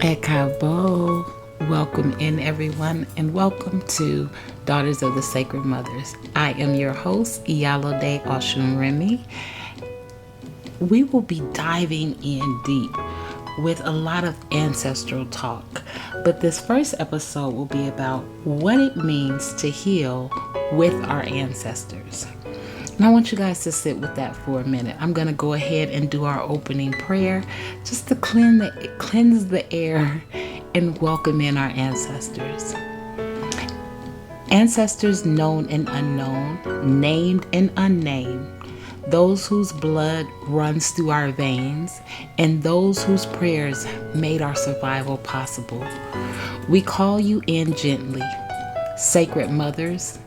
Ekabo. Welcome in, everyone, and welcome to Daughters of the Sacred Mothers. I am your host, Iyalode Oshunremi. We will be diving in deep with a lot of ancestral talk, but this first episode will be about what it means to heal with our ancestors. And I want you guys to sit with that for a minute. I'm going to go ahead and do our opening prayer just to cleanse the air and welcome in our ancestors. Ancestors known and unknown, named and unnamed, those whose blood runs through our veins, and those whose prayers made our survival possible. We call you in gently, sacred mothers,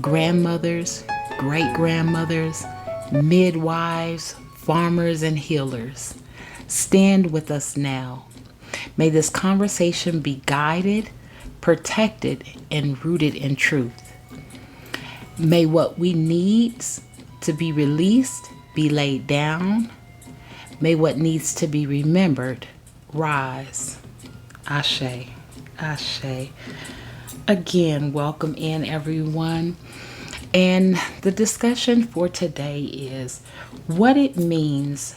grandmothers, great-grandmothers, midwives, farmers, and healers. Stand with us now. May this conversation be guided, protected, and rooted in truth. May what we need to be released be laid down. May what needs to be remembered rise. Ashe. Ashe. Again, welcome in, everyone. And the discussion for today is what it means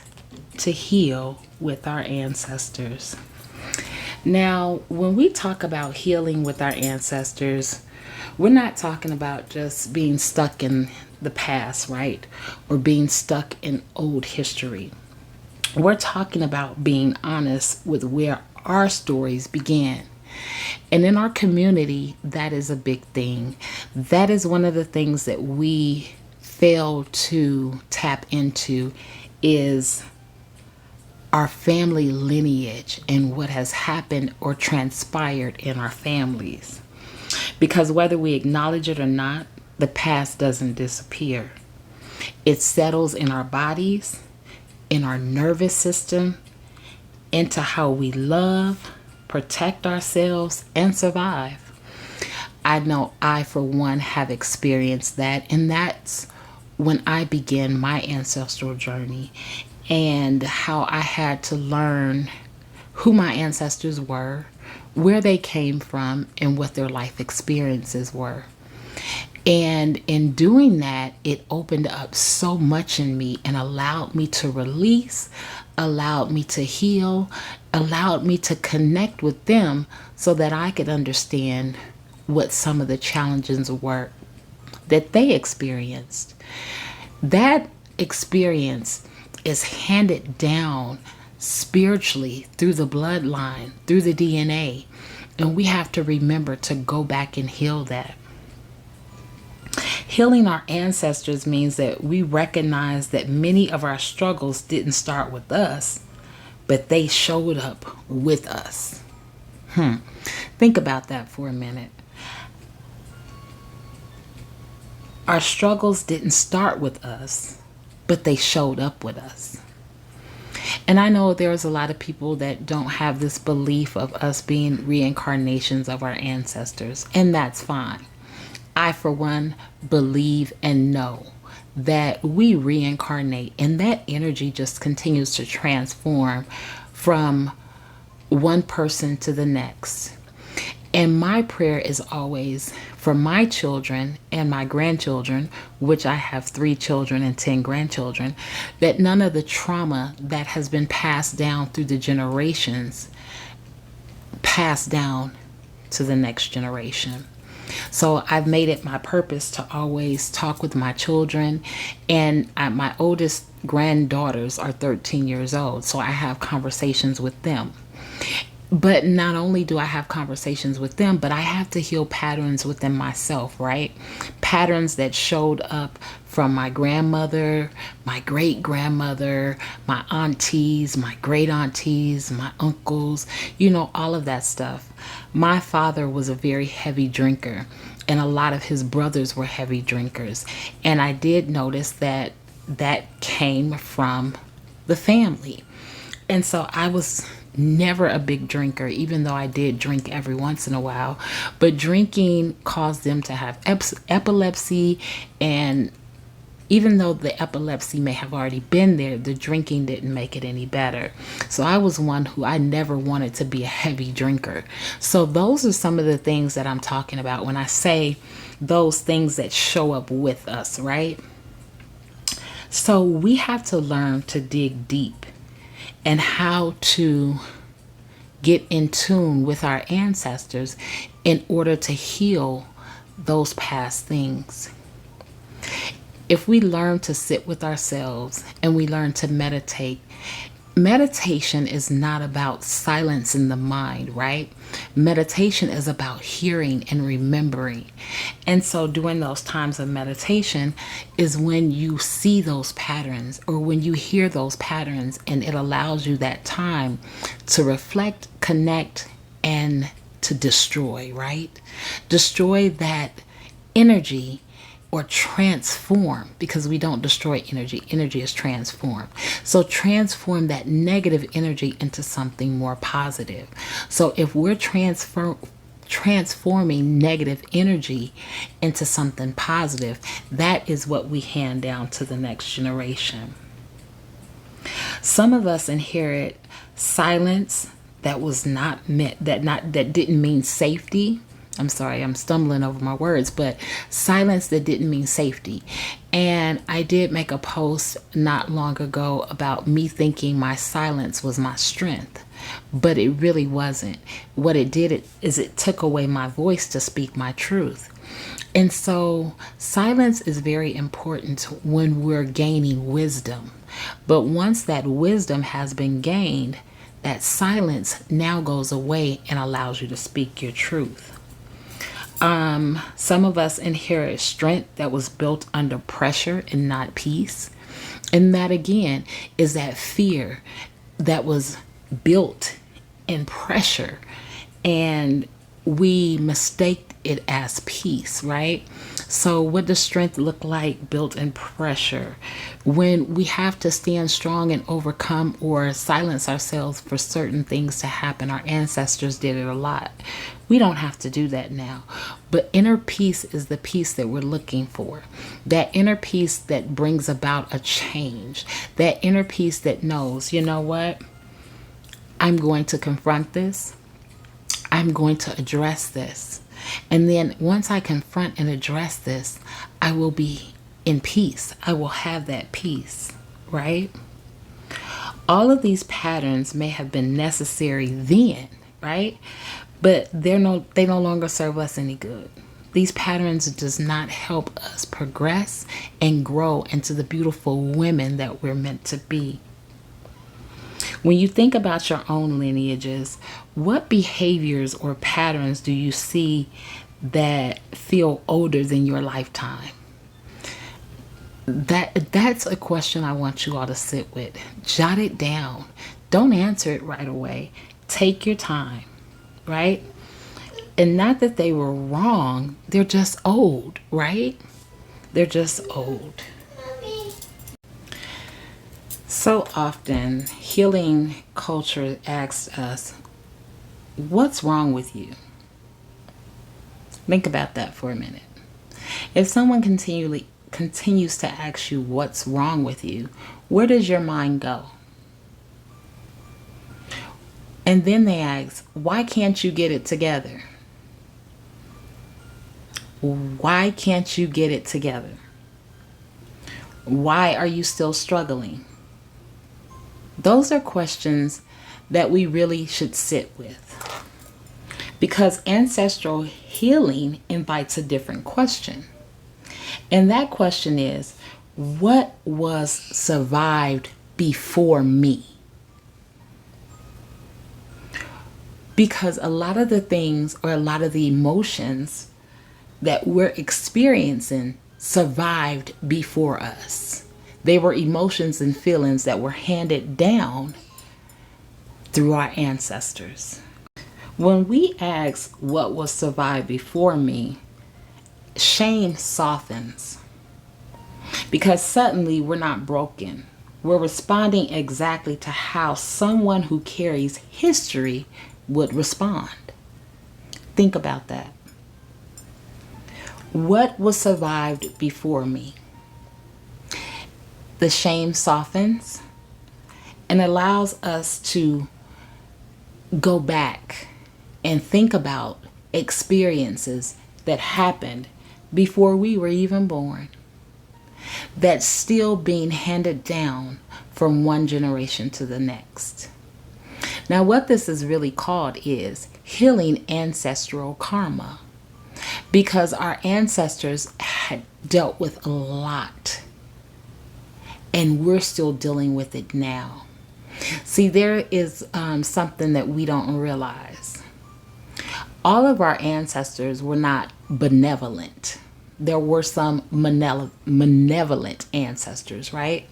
to heal with our ancestors. Now, when we talk about healing with our ancestors, we're not talking about just being stuck in the past, right? Or being stuck in old history. We're talking about being honest with where our stories began. And in our community, that is a big thing. That is one of the things that we fail to tap into is our family lineage and what has happened or transpired in our families. Because whether we acknowledge it or not, the past doesn't disappear. It settles in our bodies, in our nervous system, into how we love, protect ourselves, and survive. I know I, for one, have experienced that, and that's when I began my ancestral journey and how I had to learn who my ancestors were, where they came from, and what their life experiences were. And in doing that, it opened up so much in me and allowed me to release, allowed me to heal, allowed me to connect with them so that I could understand what some of the challenges were that they experienced. That experience is handed down spiritually through the bloodline, through the DNA, and we have to remember to go back and heal that. Healing our ancestors means that we recognize that many of our struggles didn't start with us, but they showed up with us. Think about that for a minute. Our struggles didn't start with us, but they showed up with us. And I know there's a lot of people that don't have this belief of us being reincarnations of our ancestors, and that's fine. I, for one, believe and know that we reincarnate and that energy just continues to transform from one person to the next. And my prayer is always for my children and my grandchildren, which I have 3 children and 10 grandchildren, that none of the trauma that has been passed down through the generations pass down to the next generation. So I've made it my purpose to always talk with my children, and my oldest granddaughters are 13 years old, so I have conversations with them. But not only do I have conversations with them, but I have to heal patterns within myself, right? Patterns that showed up from my grandmother, my great grandmother, my aunties, my great aunties, my uncles, all of that stuff. My father was a very heavy drinker, and a lot of his brothers were heavy drinkers. And I did notice that came from the family. And so I was never a big drinker, even though I did drink every once in a while. But drinking caused them to have epilepsy and Even though the epilepsy may have already been there, the drinking didn't make it any better. So I was one who I never wanted to be a heavy drinker. So those are some of the things that I'm talking about when I say those things that show up with us, right? So we have to learn to dig deep and how to get in tune with our ancestors in order to heal those past things. If we learn to sit with ourselves and we learn to meditate, meditation is not about silencing the mind, right? Meditation is about hearing and remembering. And so during those times of meditation is when you see those patterns or when you hear those patterns, and it allows you that time to reflect, connect, and to destroy, right? Destroy that energy or transform, because we don't destroy energy. Energy is transformed. So transform that negative energy into something more positive. So if we're transforming negative energy into something positive, that is what we hand down to the next generation. Some of us inherit silence that was not meant, that didn't mean safety. I'm sorry, I'm stumbling over my words, but silence that didn't mean safety. And I did make a post not long ago about me thinking my silence was my strength, but it really wasn't. What it did is it took away my voice to speak my truth. And so silence is very important when we're gaining wisdom. But once that wisdom has been gained, that silence now goes away and allows you to speak your truth. Some of us inherit strength that was built under pressure and not peace. And that again is that fear that was built in pressure, and we mistake it as peace, right? So what does strength look like built in pressure? When we have to stand strong and overcome or silence ourselves for certain things to happen. Our ancestors did it a lot. We don't have to do that now. But inner peace is the peace that we're looking for. That inner peace that brings about a change. That inner peace that knows, you know what? I'm going to confront this. I'm going to address this. And then once I confront and address this, I will be in peace. I will have that peace, right? All of these patterns may have been necessary then, right? But they no longer serve us any good. These patterns does not help us progress and grow into the beautiful women that we're meant to be. When you think about your own lineages, what behaviors or patterns do you see that feel older than your lifetime? That's a question I want you all to sit with. Jot it down. Don't answer it right away. Take your time, right? And not that they were wrong, they're just old, right? They're just old. So often, healing culture asks us, what's wrong with you? Think about that for a minute. If someone continues to ask you what's wrong with you, where does your mind go? And then they ask, why can't you get it together? Why can't you get it together? Why are you still struggling? Those are questions that we really should sit with, because ancestral healing invites a different question. And that question is, what was survived before me? Because a lot of the things or a lot of the emotions that we're experiencing survived before us. They were emotions and feelings that were handed down through our ancestors. When we ask what was survived before me, shame softens, because suddenly we're not broken. We're responding exactly to how someone who carries history would respond. Think about that. What was survived before me? The shame softens and allows us to go back and think about experiences that happened before we were even born, that's still being handed down from one generation to the next. Now, what this is really called is healing ancestral karma, because our ancestors had dealt with a lot and we're still dealing with it now. See, there is something that we don't realize. All of our ancestors were not benevolent. There were some malevolent ancestors, right?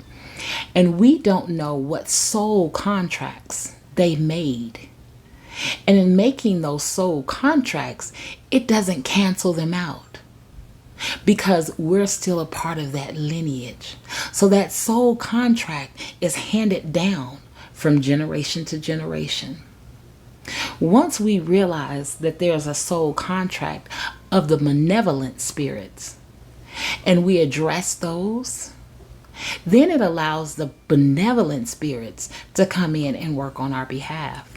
And we don't know what soul contracts they made. And in making those soul contracts, it doesn't cancel them out, because we're still a part of that lineage. So that soul contract is handed down from generation to generation. Once we realize that there's a soul contract of the malevolent spirits and we address those, then it allows the benevolent spirits to come in and work on our behalf.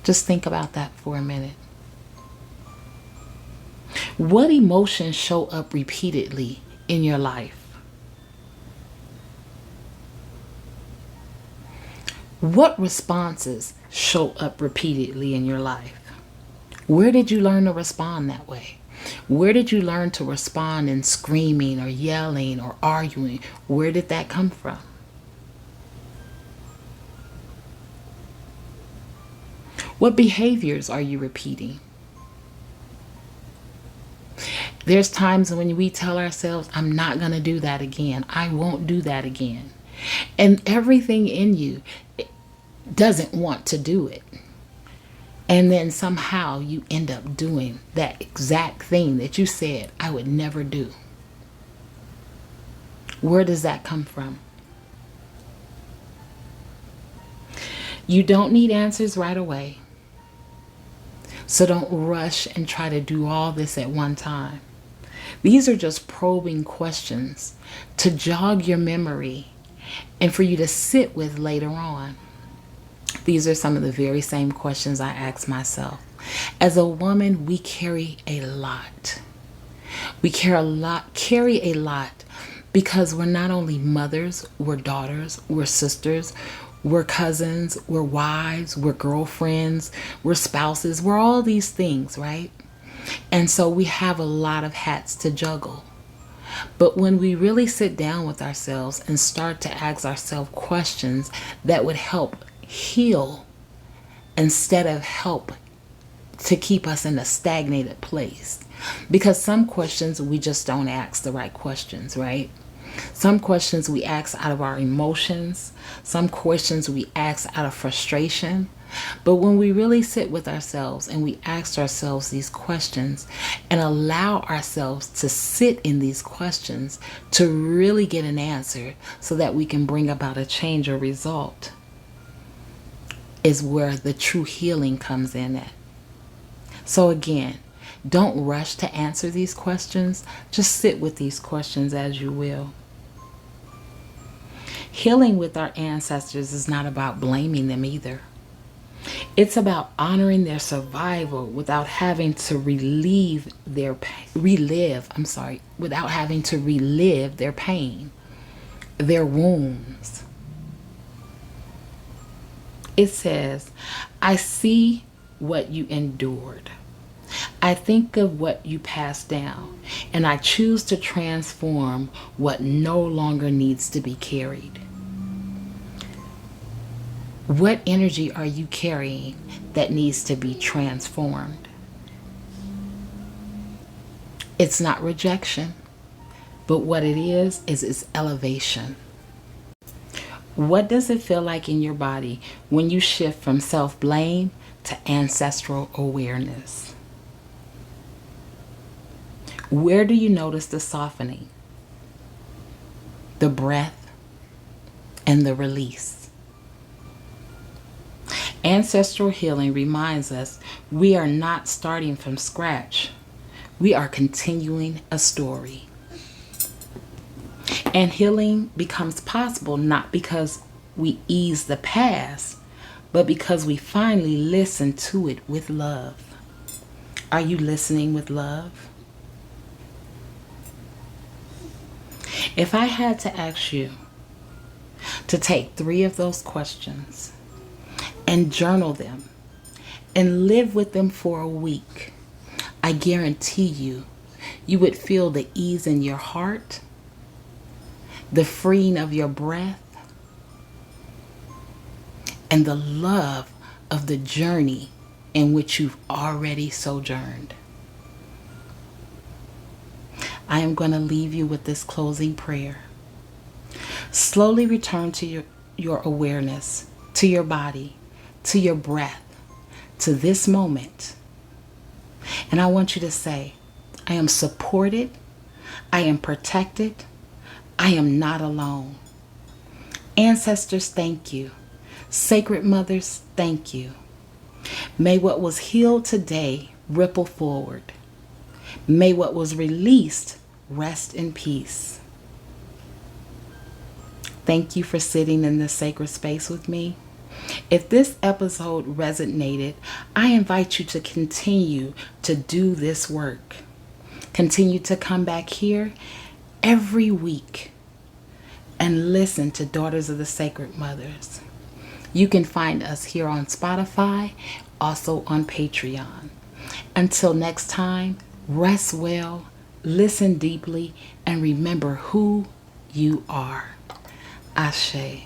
Just think about that for a minute. What emotions show up repeatedly in your life? What responses show up repeatedly in your life? Where did you learn to respond that way? Where did you learn to respond in screaming or yelling or arguing? Where did that come from? What behaviors are you repeating? There's times when we tell ourselves, I'm not going to do that again. I won't do that again. And everything in you doesn't want to do it. And then somehow you end up doing that exact thing that you said I would never do. Where does that come from? You don't need answers right away. So don't rush and try to do all this at one time. These are just probing questions to jog your memory and for you to sit with later on. These are some of the very same questions I ask myself. As a woman, we carry a lot. We carry a lot because we're not only mothers, we're daughters, we're sisters, we're cousins, we're wives, we're girlfriends, we're spouses, we're all these things, right? And so we have a lot of hats to juggle. But when we really sit down with ourselves and start to ask ourselves questions that would help heal instead of help to keep us in a stagnated place. Because some questions we just don't ask the right questions, right? Some questions we ask out of our emotions. Some questions we ask out of frustration. But when we really sit with ourselves and we ask ourselves these questions and allow ourselves to sit in these questions to really get an answer so that we can bring about a change or result, is where the true healing comes in at. So again, don't rush to answer these questions. Just sit with these questions as you will. Healing with our ancestors is not about blaming them either. It's about honoring their survival without having to relive their pain, their wounds. It says, I see what you endured. I think of what you passed down, and I choose to transform what no longer needs to be carried. What energy are you carrying that needs to be transformed? It's not rejection, but what it is it's elevation. What does it feel like in your body when you shift from self-blame to ancestral awareness? Where do you notice the softening, the breath, and the release? Ancestral healing reminds us we are not starting from scratch. We are continuing a story. And healing becomes possible not because we ease the past, but because we finally listen to it with love. Are you listening with love? If I had to ask you to take 3 of those questions and journal them and live with them for a week, I guarantee you would feel the ease in your heart, the freeing of your breath, and the love of the journey in which you've already sojourned. I am going to leave you with this closing prayer. Slowly return to your awareness, to your body, to your breath, to this moment. And I want you to say, I am supported, I am protected, I am not alone. Ancestors, thank you. Sacred mothers, thank you. May what was healed today ripple forward. May what was released rest in peace. Thank you for sitting in this sacred space with me. If this episode resonated, I invite you to continue to do this work. Continue to come back here every week and listen to Daughters of the Sacred Mothers. You can find us here on Spotify, also on Patreon. Until next time, rest well, listen deeply, and remember who you are. Ashe.